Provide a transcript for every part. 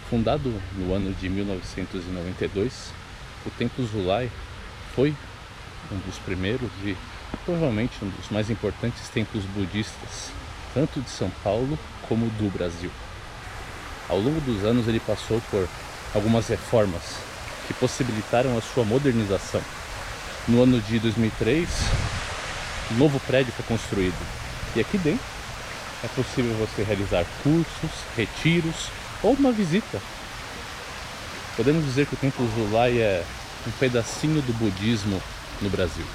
Fundado no ano de 1992, o Templo Zulai foi um dos primeiros e provavelmente um dos mais importantes templos budistas, tanto de São Paulo como do Brasil. Ao longo dos anos ele passou por algumas reformas que possibilitaram a sua modernização. No ano de 2003, um novo prédio foi construído e aqui dentro é possível você realizar cursos, retiros ou uma visita. Podemos dizer que o Templo Zulai é um pedacinho do budismo no Brasil.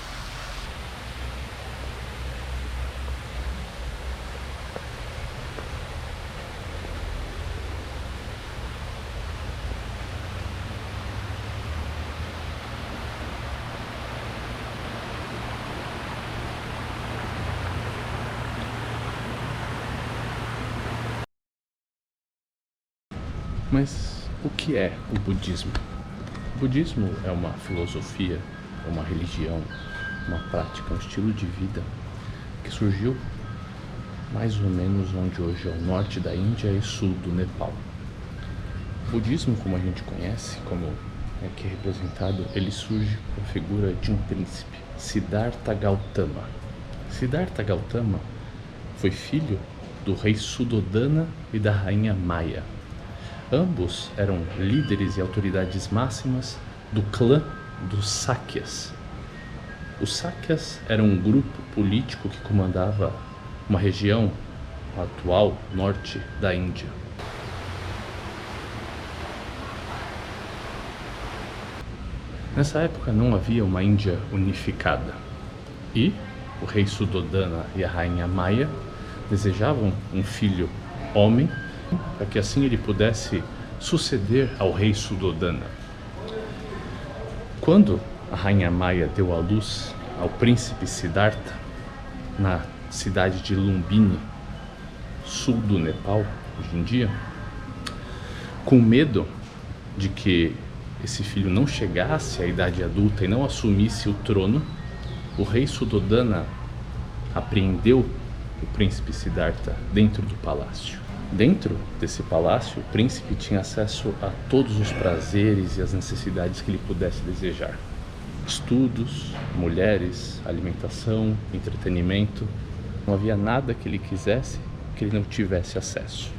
Mas o que é o budismo? O budismo é uma filosofia, é uma religião, uma prática, um estilo de vida que surgiu mais ou menos onde hoje é o norte da Índia e sul do Nepal. O budismo, como a gente conhece, como é aqui representado, ele surge com a figura de um príncipe, Siddhartha Gautama. Siddhartha Gautama foi filho do rei Suddhodana e da rainha Maya. Ambos eram líderes e autoridades máximas do clã dos Sákyas. Os Sákyas eram um grupo político que comandava uma região atual norte da Índia. Nessa época não havia uma Índia unificada e o rei Suddhodana e a rainha Maya desejavam um filho homem para que assim ele pudesse suceder ao rei Suddhodana. Quando a rainha Maya deu à luz ao príncipe Siddhartha na cidade de Lumbini, sul do Nepal, hoje em dia, com medo de que esse filho não chegasse à idade adulta e não assumisse o trono, o rei Suddhodana apreendeu o príncipe Siddhartha dentro do palácio. Dentro desse palácio, o príncipe tinha acesso a todos os prazeres e as necessidades que ele pudesse desejar. Estudos, mulheres, alimentação, entretenimento. Não havia nada que ele quisesse que ele não tivesse acesso.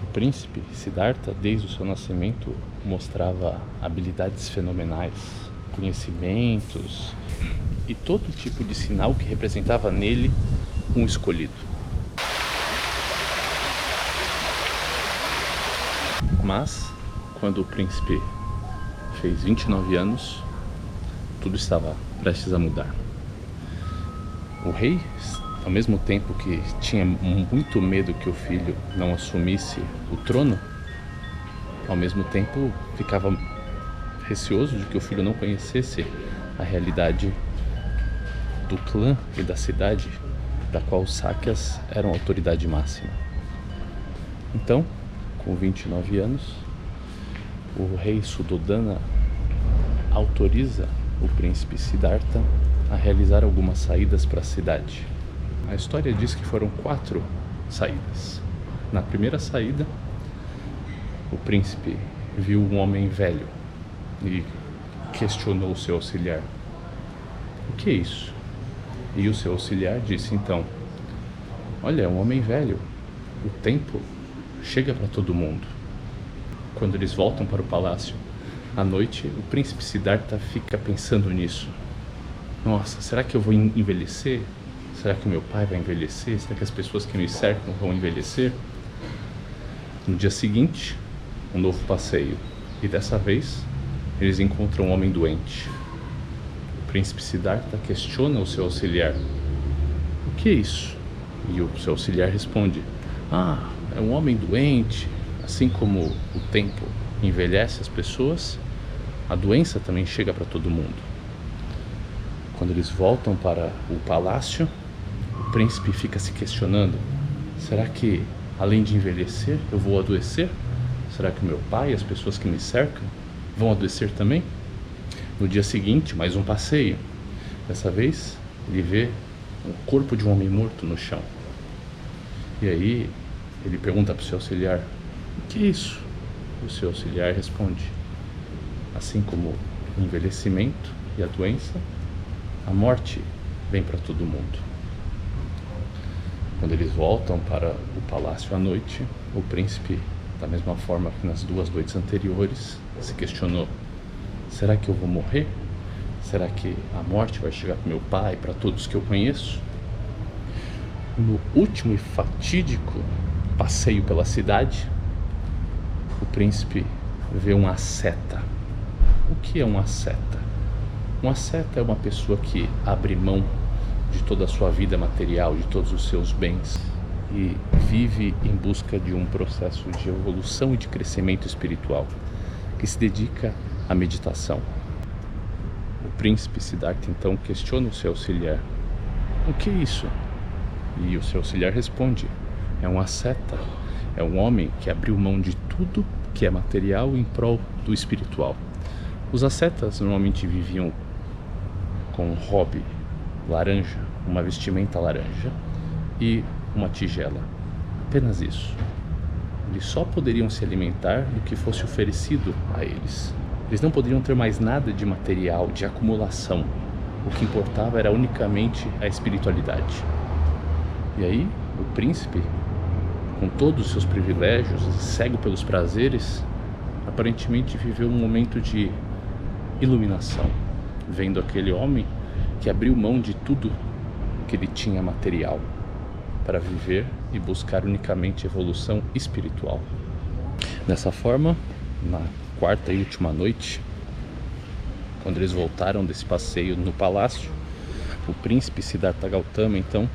O príncipe Siddhartha, desde o seu nascimento, mostrava habilidades fenomenais, conhecimentos e todo tipo de sinal que representava nele um escolhido. Mas, quando o príncipe fez 29 anos, tudo estava prestes a mudar. O rei, ao mesmo tempo que tinha muito medo que o filho não assumisse o trono, ao mesmo tempo ficava receoso de que o filho não conhecesse a realidade do clã e da cidade da qual os Sákyas eram a autoridade máxima. Então, com 29 anos, o rei Suddhodana autoriza o príncipe Siddhartha a realizar algumas saídas para a cidade. A história diz que foram 4 saídas. Na primeira saída, o príncipe viu um homem velho e questionou o seu auxiliar: "O que é isso?" E o seu auxiliar disse então: "Olha, é um homem velho. O tempo chega para todo mundo." Quando eles voltam para o palácio à noite, o príncipe Siddhartha fica pensando nisso. Nossa, será que eu vou envelhecer? Será que o meu pai vai envelhecer? Será que as pessoas que me cercam vão envelhecer? No dia seguinte, um novo passeio. E dessa vez, eles encontram um homem doente. O príncipe Siddhartha questiona o seu auxiliar: "O que é isso?" E o seu auxiliar responde: "É um homem doente. Assim como o tempo envelhece as pessoas, a doença também chega para todo mundo." Quando eles voltam para o palácio, o príncipe fica se questionando: será que, além de envelhecer, eu vou adoecer? Será que meu pai e as pessoas que me cercam vão adoecer também? No dia seguinte, mais um passeio. Dessa vez, ele vê o corpo de um homem morto no chão. E aí, ele pergunta para o seu auxiliar: "O que é isso?" o seu auxiliar responde: assim como o envelhecimento e a doença, a morte vem para todo mundo. Quando eles voltam para o palácio à noite, o príncipe, da mesma forma que nas 2 noites anteriores, se questionou: será que eu vou morrer? Será que a morte vai chegar para meu pai, para todos que eu conheço? No último e fatídico passeio pela cidade, o príncipe vê um asceta. O que é um asceta? Um asceta é uma pessoa que abre mão de toda a sua vida material, de todos os seus bens, e vive em busca de um processo de evolução e de crescimento espiritual, que se dedica à meditação. O príncipe Siddhartha então questiona o seu auxiliar: o que é isso? E o seu auxiliar responde: é um asceta, é um homem que abriu mão de tudo que é material em prol do espiritual. Os ascetas normalmente viviam com um hobby laranja, uma vestimenta laranja e uma tigela. Apenas isso. Eles só poderiam se alimentar do que fosse oferecido a eles. Eles não poderiam ter mais nada de material, de acumulação. O que importava era unicamente a espiritualidade. E aí, o príncipe, com todos os seus privilégios, cego pelos prazeres, aparentemente viveu um momento de iluminação, vendo aquele homem que abriu mão de tudo que ele tinha material para viver e buscar unicamente evolução espiritual. Dessa forma, na 4ª e última noite, quando eles voltaram desse passeio no palácio, o príncipe Siddhartha Gautama, então,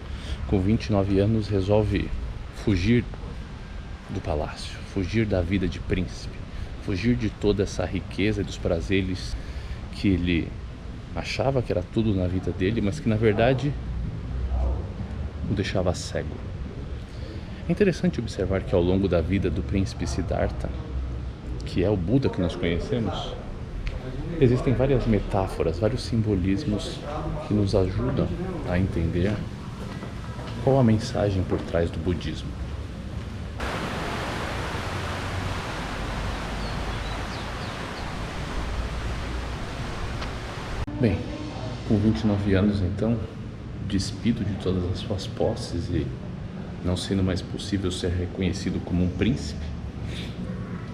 com 29 anos, resolve fugir do palácio, fugir da vida de príncipe, fugir de toda essa riqueza e dos prazeres que ele achava que era tudo na vida dele, mas que na verdade o deixava cego. É interessante observar que ao longo da vida do príncipe Siddhartha, que é o Buda que nós conhecemos, existem várias metáforas, vários simbolismos que nos ajudam a entender qual a mensagem por trás do budismo. Bem, com 29 anos então, despido de todas as suas posses e não sendo mais possível ser reconhecido como um príncipe,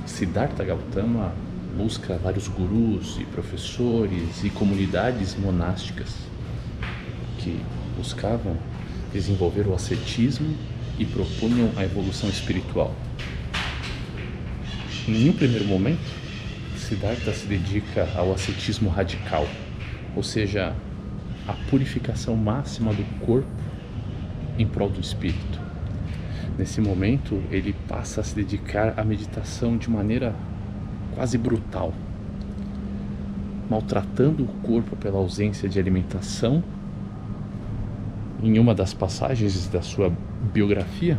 Siddhartha Gautama busca vários gurus e professores e comunidades monásticas que buscavam desenvolver o ascetismo e propunham a evolução espiritual. Em um primeiro momento, Siddhartha se dedica ao ascetismo radical, ou seja, a purificação máxima do corpo em prol do espírito. Nesse momento, ele passa a se dedicar à meditação de maneira quase brutal, maltratando o corpo pela ausência de alimentação. Em uma das passagens da sua biografia,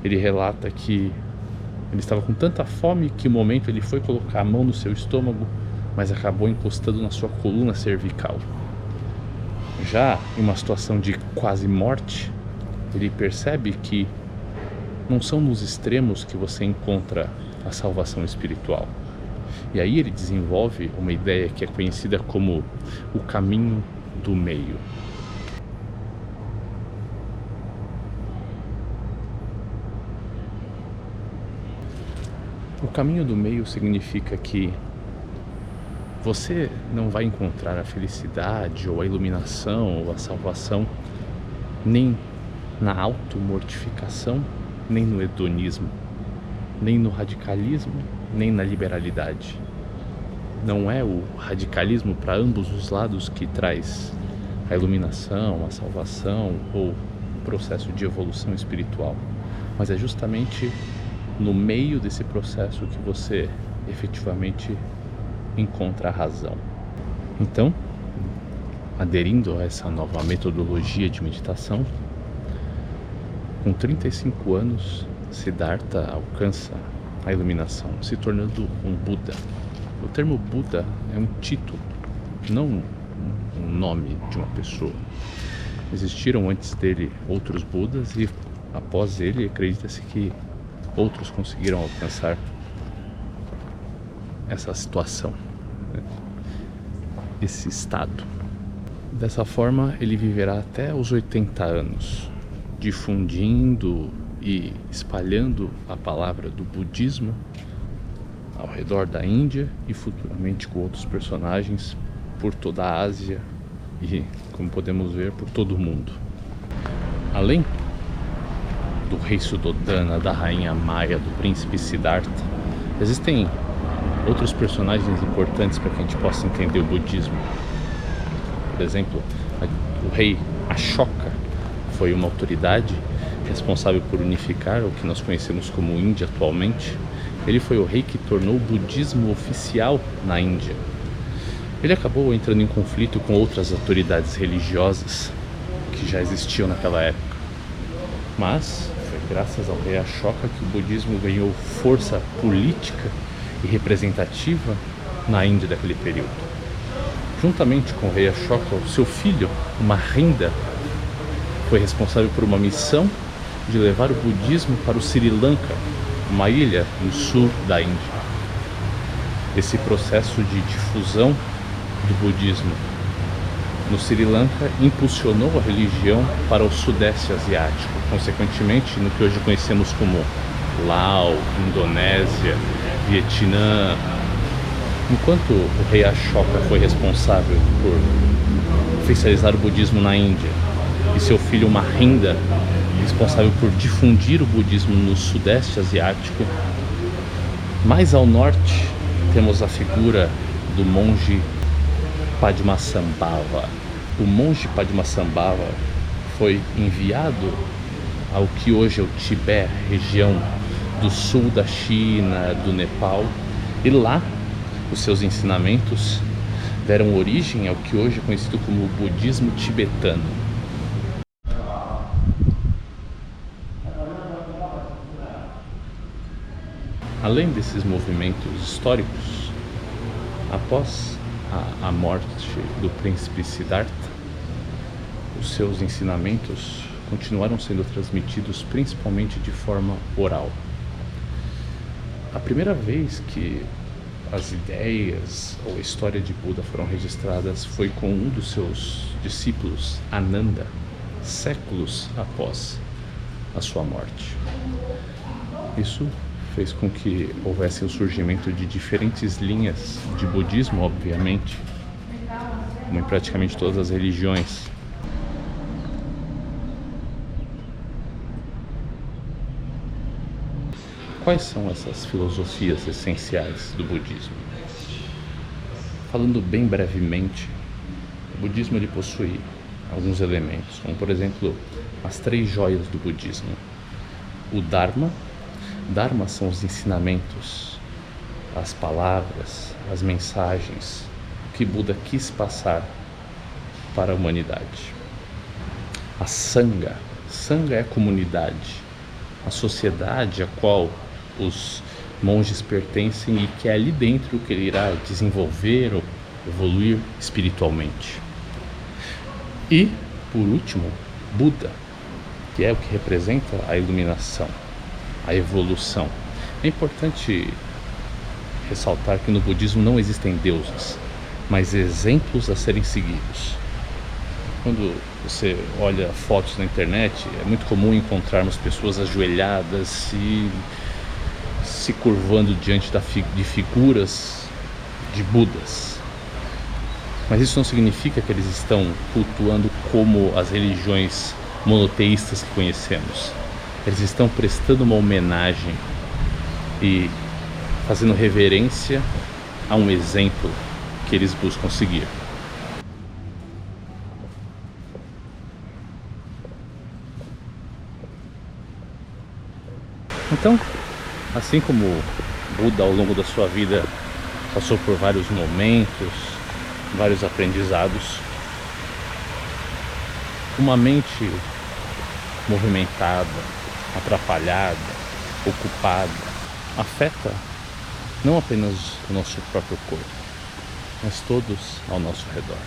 ele relata que ele estava com tanta fome que, no momento, ele foi colocar a mão no seu estômago, mas acabou encostando na sua coluna cervical. Já em uma situação de quase morte, ele percebe que não são nos extremos que você encontra a salvação espiritual. E aí ele desenvolve uma ideia que é conhecida como o caminho do meio. O caminho do meio significa que você não vai encontrar a felicidade ou a iluminação ou a salvação nem na automortificação, nem no hedonismo, nem no radicalismo, nem na liberalidade. Não é o radicalismo para ambos os lados que traz a iluminação, a salvação ou o processo de evolução espiritual, mas é justamente no meio desse processo que você efetivamente encontra a razão. Então, aderindo a essa nova metodologia de meditação, com 35 anos, Siddhartha alcança a iluminação, se tornando um Buda. O termo Buda é um título, não um nome de uma pessoa. Existiram antes dele outros Budas e após ele acredita-se que outros conseguiram alcançar essa situação, né? Esse estado. Dessa forma, ele viverá até os 80 anos, difundindo e espalhando a palavra do budismo ao redor da Índia e futuramente com outros personagens por toda a Ásia e, como podemos ver, por todo o mundo. Além do rei Suddhodana, da rainha Maya, do príncipe Siddhartha, existem outros personagens importantes para que a gente possa entender o budismo. Por exemplo, o rei Ashoka foi uma autoridade responsável por unificar o que nós conhecemos como Índia atualmente. Ele foi o rei que tornou o budismo oficial na Índia. Ele acabou entrando em conflito com outras autoridades religiosas que já existiam naquela época. Mas foi graças ao rei Ashoka que o budismo ganhou força política e representativa na Índia daquele período. Juntamente com o rei Ashoka, o seu filho, Mahinda, foi responsável por uma missão de levar o budismo para o Sri Lanka, uma ilha no sul da Índia. Esse processo de difusão do budismo no Sri Lanka impulsionou a religião para o sudeste asiático, consequentemente no que hoje conhecemos como Laos, Indonésia, Vietnã. Enquanto o rei Ashoka foi responsável por oficializar o budismo na Índia e seu filho Mahinda responsável por difundir o budismo no sudeste asiático, mais ao norte temos a figura do monge Padmasambhava. O monge Padmasambhava foi enviado ao que hoje é o Tibete, região do sul da China, do Nepal, e lá os seus ensinamentos deram origem ao que hoje é conhecido como o budismo tibetano. Além desses movimentos históricos, após a morte do príncipe Siddhartha, os seus ensinamentos continuaram sendo transmitidos principalmente de forma oral. A primeira vez que as ideias ou a história de Buda foram registradas foi com um dos seus discípulos, Ananda, séculos após a sua morte. Isso fez com que houvesse o surgimento de diferentes linhas de budismo, obviamente, como em praticamente todas as religiões. Quais são essas filosofias essenciais do budismo? Falando bem brevemente, o budismo ele possui alguns elementos, como por exemplo as 3 joias do budismo. O Dharma. Dharma são os ensinamentos, as palavras, as mensagens que Buda quis passar para a humanidade. A Sangha. Sangha é a comunidade, a sociedade a qual os monges pertencem e que é ali dentro que ele irá desenvolver ou evoluir espiritualmente. E, por último, Buda, que é o que representa a iluminação, a evolução. É importante ressaltar que no budismo não existem deuses, mas exemplos a serem seguidos. Quando você olha fotos na internet, é muito comum encontrarmos pessoas ajoelhadas e se curvando diante de figuras de Budas. Mas isso não significa que eles estão cultuando como as religiões monoteístas que conhecemos. Eles estão prestando uma homenagem e fazendo reverência a um exemplo que eles buscam seguir. Então, assim como Buda ao longo da sua vida passou por vários momentos, vários aprendizados, uma mente movimentada, atrapalhada, ocupada, afeta não apenas o nosso próprio corpo, mas todos ao nosso redor.